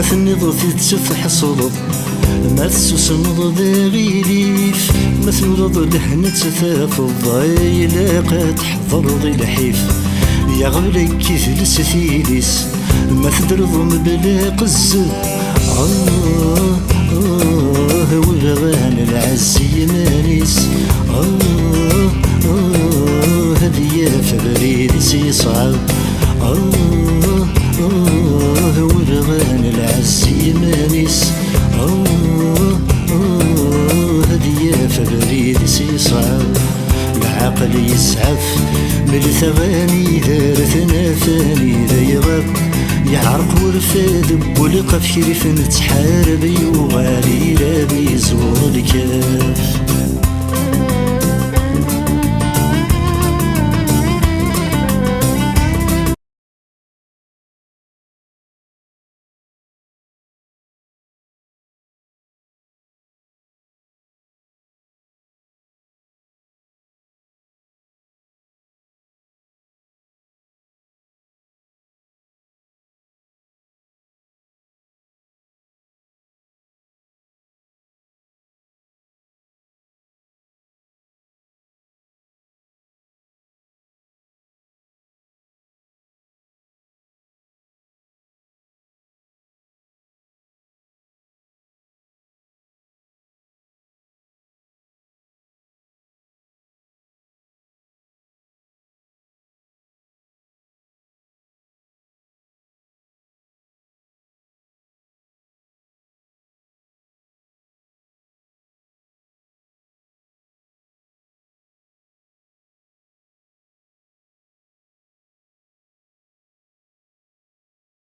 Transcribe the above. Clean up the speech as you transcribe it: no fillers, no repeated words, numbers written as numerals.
ثنض تتسفح صلب ما تسوسنض ذا غيليف ما ثنض لهنا تثافض إلا قد تحضر ذي الحيف يا غبلك كيف لسثيليس ما تدرضم بلا قزة ولغان العز يمانيس هذي فبريد سيصعب ولغان العز يمانيس هذي فبريد سيصعب العقل يسعف من الثواني ثلاثنا ثاني ذا يغاب يعرق ورفاد ولقى في كريف نتحارب يوغالي لا بيزور الكاف